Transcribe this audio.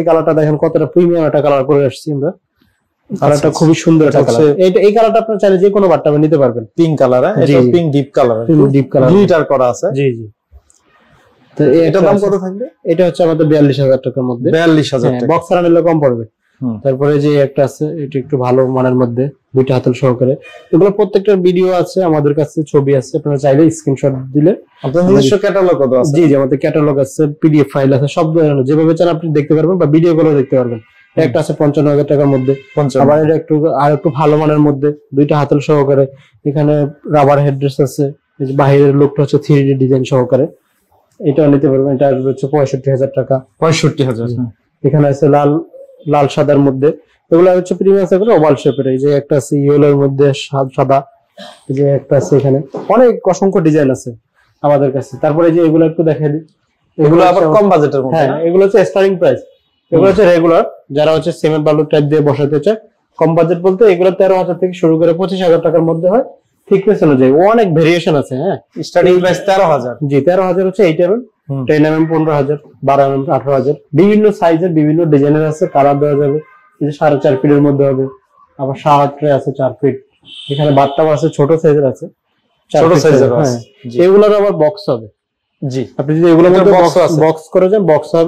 কালারটা দেখেন কতটা প্রিমিয়াম একটা কালার করে আসছি আমরা। কালারটা খুবই সুন্দর একটা কালার। এই কালারটা আপনি চাইলে যে কোনো বাট্টাবে নিতে পারবেন। পিঙ্ক কালার, এটা pink deep colour, deep colour glitter করা আছে। জি জি। তো এটা দাম কত থাকবে? এটা হচ্ছে আমাদের 42000 টাকার মধ্যে। 42000 টাকা। বক্স ছাড়া নিলে কম পড়বে। তারপরে যে একটা আছে, এটা একটু ভালো মানের মধ্যে, দুইটা হাতল সহকারে। এগুলো প্রত্যেকটার ভিডিও আছে আমাদের কাছে, ছবি আছে, আপনারা চাইলে স্ক্রিনশট দিলে। আপনাদের নিজস্ব ক্যাটালগ কত আছে? জি জি, আমাদের ক্যাটালগ আছে, পিডিএফ ফাইল আছে, সব ধরনের যেভাবে চান আপনি দেখতে পারবেন, বা ভিডিও গুলো দেখতে পারবেন। একটা আছে 55000 টাকার মধ্যে, আবার এটা একটু ভালো মানের মধ্যে, দুইটা হাতল সহকারে। এখানে রাবার হেডরেস্ট আছে, বাহিরের লুকটা হচ্ছে 3D ডিজাইন সহকারে, এটাও নিতে পারবেন। এটা হচ্ছে 65000 টাকা। 65000। এখানে আছে লাল সাদার মধ্যে, এগুলো হচ্ছে প্রিমিয়াম সাইকেল ওভাল শেপের। এই যে একটা আছে ইয়েলোর মধ্যে সাদা, এই যে একটা আছে, এখানে অনেক অসংখ্য ডিজাইন আছে আমাদের কাছে। তারপরে যে এগুলো একটু দেখাই দিই, এগুলো আবার কম বাজেটের মধ্যে। হ্যাঁ, এগুলো হচ্ছে স্টার্টিং প্রাইস। এগুলো হচ্ছে রেগুলার, যারা হচ্ছে সিমেন্ট বালু টাইপ দিয়ে বসাতে চায়। কম বাজেট বলতে এগুলো 13000 থেকে শুরু করে 25000 টাকার মধ্যে হয়, থিকনেস অনুযায়ী অনেক ভেরিয়েশন আছে। হ্যাঁ, স্টার্টিং প্রাইস 13000। জি, 13000 হচ্ছে 8mm, 10mm 15000, 12mm 18000, বিভিন্ন সাইজের বিভিন্ন ডিজাইনের আছে, কালার দেওয়া যাবে। এই যে 4.5 ফিটের মধ্যে হবে, আবার 7 ট্রে আছে 4 ফিট। এখানে বাথটাব আছে, ছোট সাইজের আছে, ছোট সাইজের আছে। এগুলোর আবার বক্স হবে। জি, আপনি যদি এগুলোর মধ্যে বক্স করে যান, বক্স হবে।